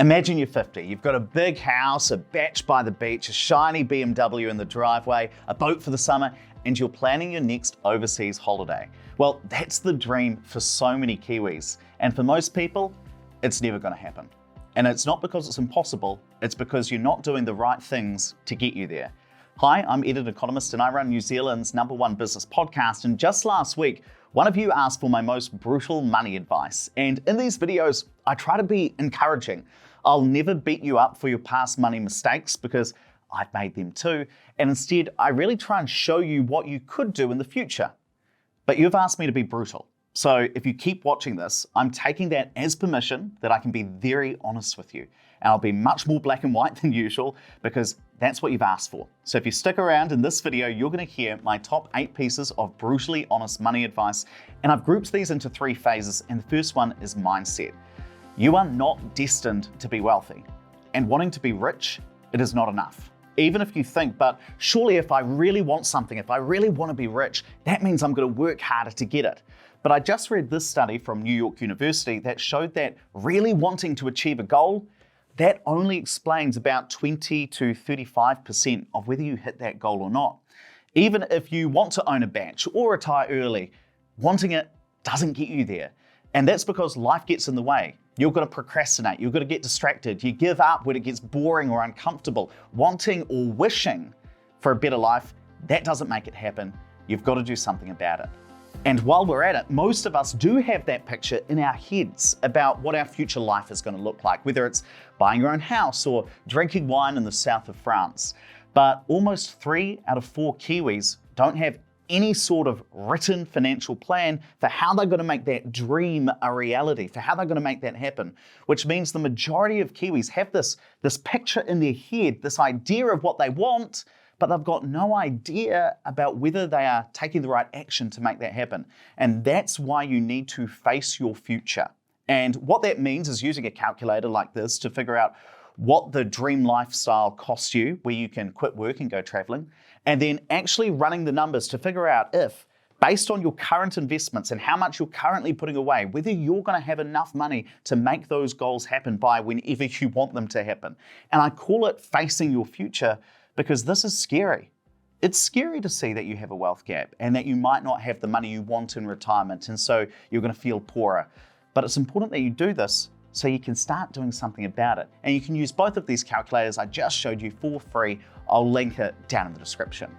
Imagine you're 50, you've got a big house, a bach by the beach, a shiny BMW in the driveway, a boat for the summer, and you're planning your next overseas holiday. Well, that's the dream for so many Kiwis. And for most people, it's never gonna happen. And it's not because it's impossible, it's because you're not doing the right things to get you there. Hi, I'm Economist and I run New Zealand's #1 business podcast. And just last week, one of you asked for my most brutal money advice. And in these videos, I try to be encouraging. I'll never beat you up for your past money mistakes because I've made them too. And instead, I really try and show you what you could do in the future. But you've asked me to be brutal. So if you keep watching this, I'm taking that as permission that I can be very honest with you. And I'll be much more black and white than usual because that's what you've asked for. So if you stick around in this video, you're gonna hear my top 8 pieces of brutally honest money advice. And I've grouped these into 3 phases. And the first one is mindset. You are not destined to be wealthy. And wanting to be rich, it is not enough. Even if you think, but surely if I really want something, if I really want to be rich, that means I'm going to work harder to get it. But I just read this study from New York University that showed that really wanting to achieve a goal, that only explains about 20 to 35% of whether you hit that goal or not. Even if you want to own a bach or retire early, wanting it doesn't get you there. And that's because life gets in the way. You're going to procrastinate, you're going to get distracted, you give up when it gets boring or uncomfortable. Wanting or wishing for a better life, that doesn't make it happen. You've got to do something about it. And while we're at it, most of us do have that picture in our heads about what our future life is going to look like, whether it's buying your own house or drinking wine in the south of France. But almost 3 out of 4 Kiwis don't have any sort of written financial plan for how they're going to make that dream a reality, for how they're going to make that happen, which means the majority of Kiwis have this picture in their head, this idea of what they want, but they've got no idea about whether they are taking the right action to make that happen. And that's why you need to face your future. And what that means is using a calculator like this to figure out what the dream lifestyle costs you, where you can quit work and go traveling, and then actually running the numbers to figure out if, based on your current investments and how much you're currently putting away, whether you're going to have enough money to make those goals happen by whenever you want them to happen. And I call it facing your future because this is scary. It's scary to see that you have a wealth gap and that you might not have the money you want in retirement, and so you're going to feel poorer. But it's important that you do this so you can start doing something about it. And you can use both of these calculators I just showed you for free. I'll link it down in the description.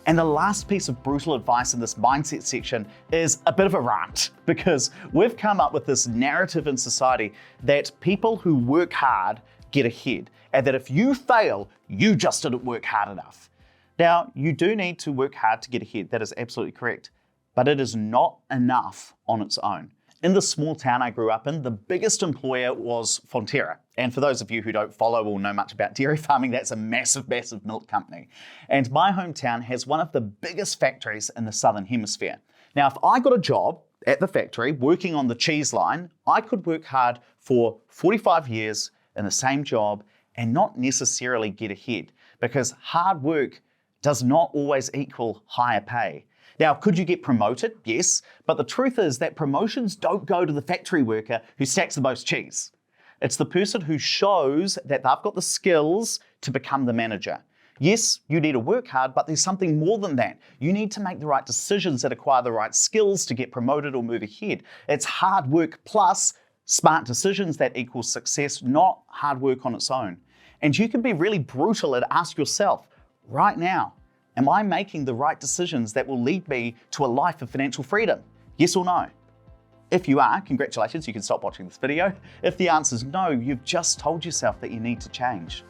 And the last piece of brutal advice in this mindset section is a bit of a rant, because we've come up with this narrative in society that people who work hard get ahead, and that if you fail, you just didn't work hard enough. Now, you do need to work hard to get ahead, that is absolutely correct, but it is not enough on its own. In the small town I grew up in, the biggest employer was Fonterra. And for those of you who don't follow or know much about dairy farming, that's a massive, massive milk company. And my hometown has one of the biggest factories in the Southern Hemisphere. Now, if I got a job at the factory working on the cheese line, I could work hard for 45 years in the same job and not necessarily get ahead, because hard work does not always equal higher pay. Now, could you get promoted? Yes, but the truth is that promotions don't go to the factory worker who stacks the most cheese. It's the person who shows that they've got the skills to become the manager. Yes, you need to work hard, but there's something more than that. You need to make the right decisions that acquire the right skills to get promoted or move ahead. It's hard work plus smart decisions that equal success, not hard work on its own. And you can be really brutal and ask yourself, right now, am I making the right decisions that will lead me to a life of financial freedom? Yes or no? If you are, congratulations, you can stop watching this video. If the answer is no, you've just told yourself that you need to change.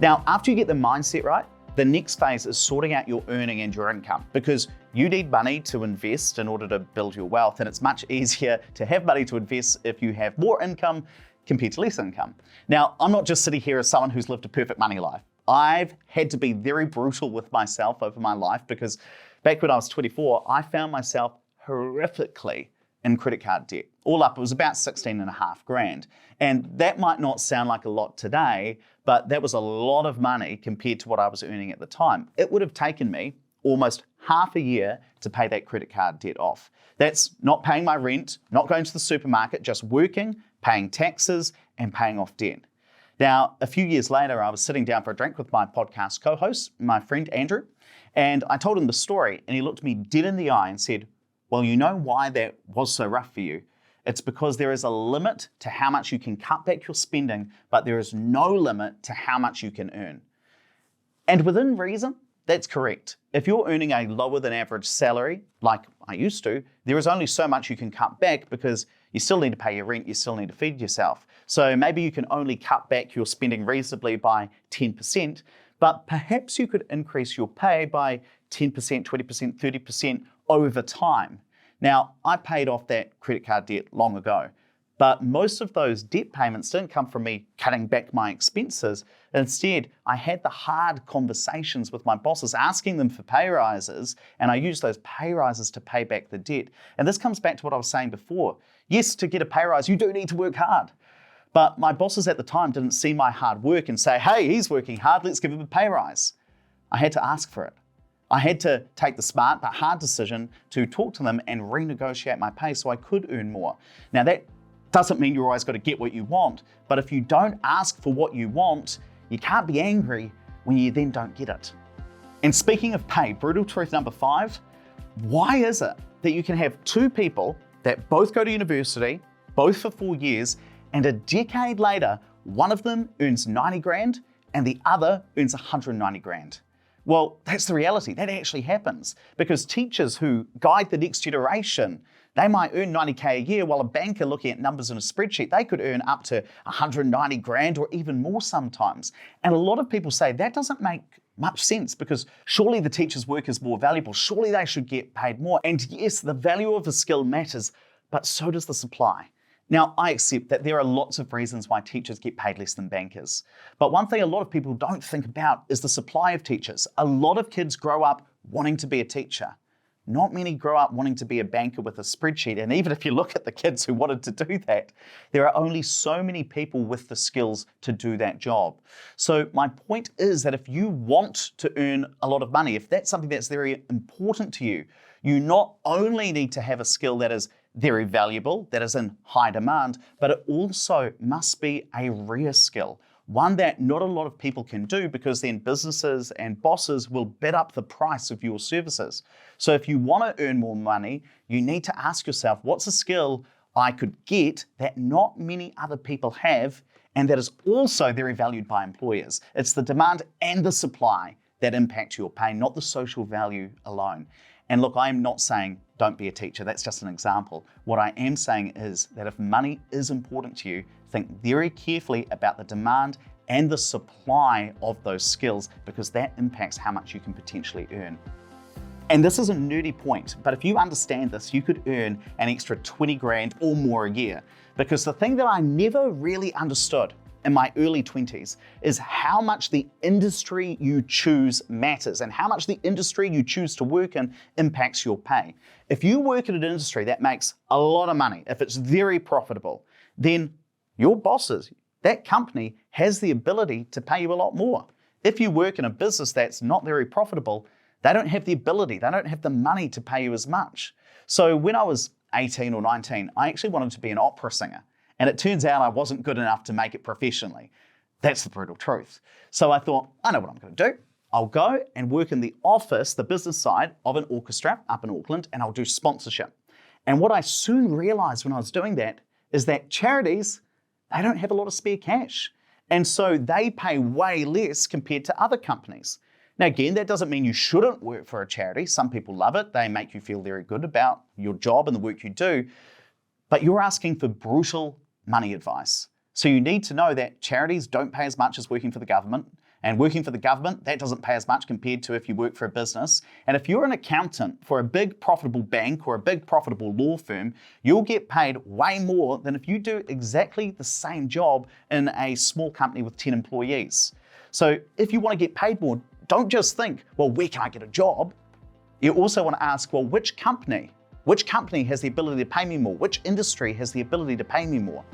Now, after you get the mindset right, the next phase is sorting out your earning and your income, because you need money to invest in order to build your wealth, and it's much easier to have money to invest if you have more income compared to less income. Now, I'm not just sitting here as someone who's lived a perfect money life. I've had to be very brutal with myself over my life, because back when I was 24, I found myself horrifically in credit card debt. All up, it was about 16.5 grand. And that might not sound like a lot today, but that was a lot of money compared to what I was earning at the time. It would have taken me almost half a year to pay that credit card debt off. That's not paying my rent, not going to the supermarket, just working, paying taxes, and paying off debt. Now, a few years later, I was sitting down for a drink with my podcast co-host, my friend Andrew, and I told him the story, and he looked me dead in the eye and said, well, you know why that was so rough for you? It's because there is a limit to how much you can cut back your spending, but there is no limit to how much you can earn. And within reason, that's correct. If you're earning a lower than average salary, like I used to, there is only so much you can cut back because you still need to pay your rent, you still need to feed yourself. So maybe you can only cut back your spending reasonably by 10%, but perhaps you could increase your pay by 10%, 20%, 30% over time. Now, I paid off that credit card debt long ago, but most of those debt payments didn't come from me cutting back my expenses. Instead, I had the hard conversations with my bosses, asking them for pay rises, and I used those pay rises to pay back the debt. And this comes back to what I was saying before. Yes, to get a pay rise, you do need to work hard. But my bosses at the time didn't see my hard work and say, hey, he's working hard, let's give him a pay rise. I had to ask for it. I had to take the smart but hard decision to talk to them and renegotiate my pay so I could earn more. Now that doesn't mean you're always got to get what you want, but if you don't ask for what you want, you can't be angry when you then don't get it. And speaking of pay, brutal truth number 5, why is it that you can have two people that both go to university, both for 4 years, and a decade later, one of them earns 90 grand and the other earns 190 grand? Well, that's the reality. That actually happens because teachers who guide the next generation, they might earn 90K a year, while a banker looking at numbers in a spreadsheet, they could earn up to 190 grand or even more sometimes. And a lot of people say that doesn't make much sense because surely the teacher's work is more valuable. Surely they should get paid more. And yes, the value of a skill matters, but so does the supply. Now, I accept that there are lots of reasons why teachers get paid less than bankers. But one thing a lot of people don't think about is the supply of teachers. A lot of kids grow up wanting to be a teacher. Not many grow up wanting to be a banker with a spreadsheet. And even if you look at the kids who wanted to do that, there are only so many people with the skills to do that job. So my point is that if you want to earn a lot of money, if that's something that's very important to you, you not only need to have a skill that is very valuable, that is in high demand, but it also must be a rare skill, one that not a lot of people can do because then businesses and bosses will bid up the price of your services. So if you want to earn more money, you need to ask yourself, what's a skill I could get that not many other people have and that is also very valued by employers? It's the demand and the supply that impact your pay, not the social value alone. And look, I'm not saying don't be a teacher. That's just an example. What I am saying is that if money is important to you, think very carefully about the demand and the supply of those skills because that impacts how much you can potentially earn. And this is a nerdy point, but if you understand this, you could earn an extra 20 grand or more a year. Because the thing that I never really understood in my early 20s is how much the industry you choose matters and how much the industry you choose to work in impacts your pay. If you work in an industry that makes a lot of money, if it's very profitable, then your bosses, that company has the ability to pay you a lot more. If you work in a business that's not very profitable, they don't have the ability, they don't have the money to pay you as much. So when I was 18 or 19, I actually wanted to be an opera singer. And it turns out I wasn't good enough to make it professionally. That's the brutal truth. So I thought, I know what I'm going to do. I'll go and work in the office, the business side of an orchestra up in Auckland, and I'll do sponsorship. And what I soon realized when I was doing that is that charities, they don't have a lot of spare cash. And so they pay way less compared to other companies. Now again, that doesn't mean you shouldn't work for a charity. Some people love it. They make you feel very good about your job and the work you do. But you're asking for brutal money advice. So you need to know that charities don't pay as much as working for the government. And working for the government, that doesn't pay as much compared to if you work for a business. And if you're an accountant for a big profitable bank or a big profitable law firm, you'll get paid way more than if you do exactly the same job in a small company with 10 employees. So if you want to get paid more, don't just think, well, where can I get a job? You also want to ask, well, which company has the ability to pay me more? Which industry has the ability to pay me more?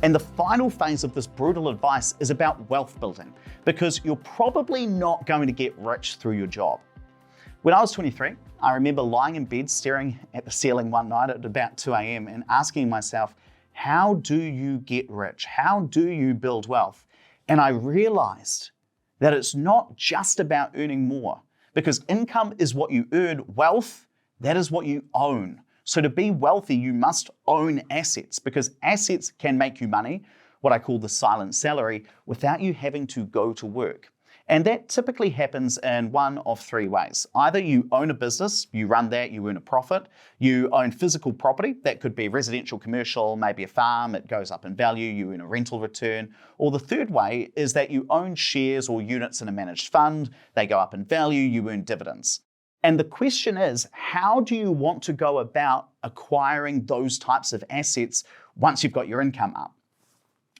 And the final phase of this brutal advice is about wealth building, because you're probably not going to get rich through your job. When I was 23, I remember lying in bed staring at the ceiling one night at about 2 a.m. and asking myself, how do you get rich? How do you build wealth? And I realized that it's not just about earning more, because income is what you earn, wealth, that is what you own. So to be wealthy, you must own assets, because assets can make you money, what I call the silent salary, without you having to go to work. And that typically happens in one of three ways. Either you own a business, you run that, you earn a profit. You own physical property, that could be residential, commercial, maybe a farm, it goes up in value, you earn a rental return. Or the third way is that you own shares or units in a managed fund, they go up in value, you earn dividends. And the question is, how do you want to go about acquiring those types of assets once you've got your income up?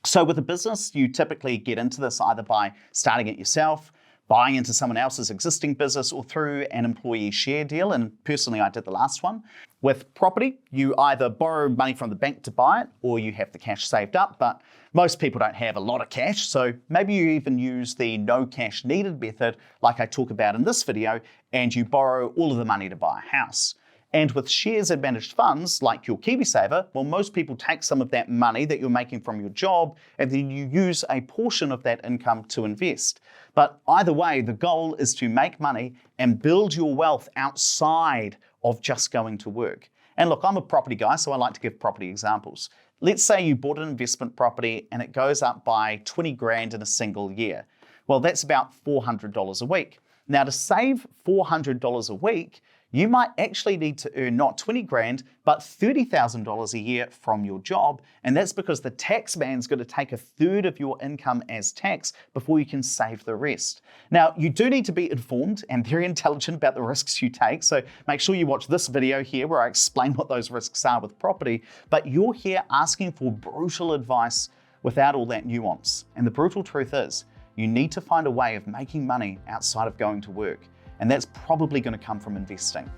So with a business, you typically get into this either by starting it yourself, buying into someone else's existing business, or through an employee share deal. And personally, I did the last one. With property, you either borrow money from the bank to buy it, or you have the cash saved up. But most people don't have a lot of cash, so maybe you even use the no cash needed method, like I talk about in this video, and you borrow all of the money to buy a house. And with shares and managed funds, like your KiwiSaver, well, most people take some of that money that you're making from your job, and then you use a portion of that income to invest. But either way, the goal is to make money and build your wealth outside of just going to work. And look, I'm a property guy, so I like to give property examples. Let's say you bought an investment property and it goes up by 20 grand in a single year. Well, that's about $400 a week. Now, to save $400 a week, you might actually need to earn not 20 grand, but $30,000 a year from your job. And that's because the tax man's going to take a third of your income as tax before you can save the rest. Now, you do need to be informed and very intelligent about the risks you take. So make sure you watch this video here where I explain what those risks are with property. But you're here asking for brutal advice without all that nuance. And the brutal truth is, you need to find a way of making money outside of going to work. And that's probably going to come from investing.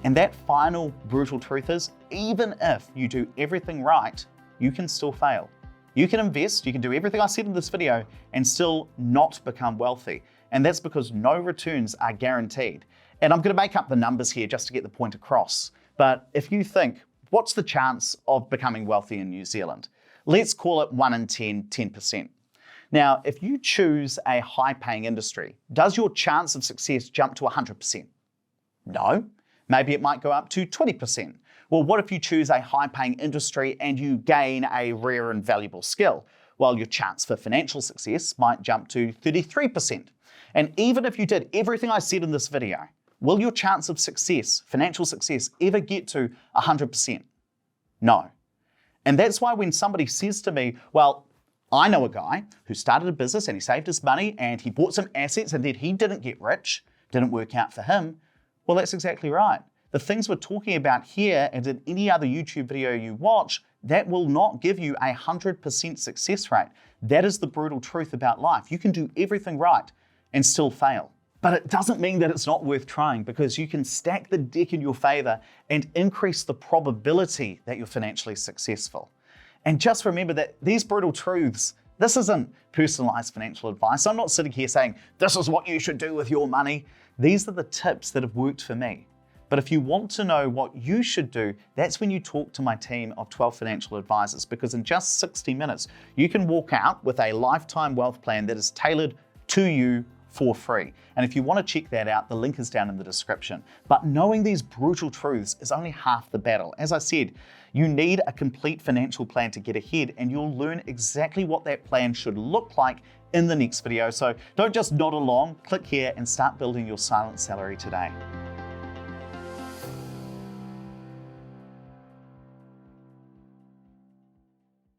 And that final brutal truth is, even if you do everything right, you can still fail. You can invest, you can do everything I said in this video and still not become wealthy. And that's because no returns are guaranteed. And I'm going to make up the numbers here just to get the point across. But if you think, what's the chance of becoming wealthy in New Zealand? Let's call it 1 in 10, 10%. Now, if you choose a high-paying industry, does your chance of success jump to 100%? No. Maybe it might go up to 20%. Well, what if you choose a high-paying industry and you gain a rare and valuable skill? Well, your chance for financial success might jump to 33%. And even if you did everything I said in this video, will your chance of success, financial success, ever get to 100%? No. And that's why when somebody says to me, well, I know a guy who started a business and he saved his money and he bought some assets and then he didn't get rich, didn't work out for him. Well, that's exactly right. The things we're talking about here and in any other YouTube video you watch, that will not give you 100% success rate. That is the brutal truth about life. You can do everything right and still fail. But it doesn't mean that it's not worth trying, because you can stack the deck in your favor and increase the probability that you're financially successful. And just remember that these brutal truths, this isn't personalized financial advice. I'm not sitting here saying, this is what you should do with your money. These are the tips that have worked for me. But if you want to know what you should do, that's when you talk to my team of 12 financial advisors, because in just 60 minutes, you can walk out with a lifetime wealth plan that is tailored to you for free. And if you want to check that out, the link is down in the description. But knowing these brutal truths is only half the battle. As I said, you need a complete financial plan to get ahead, and you'll learn exactly what that plan should look like in the next video. So don't just nod along, click here and start building your silent salary today.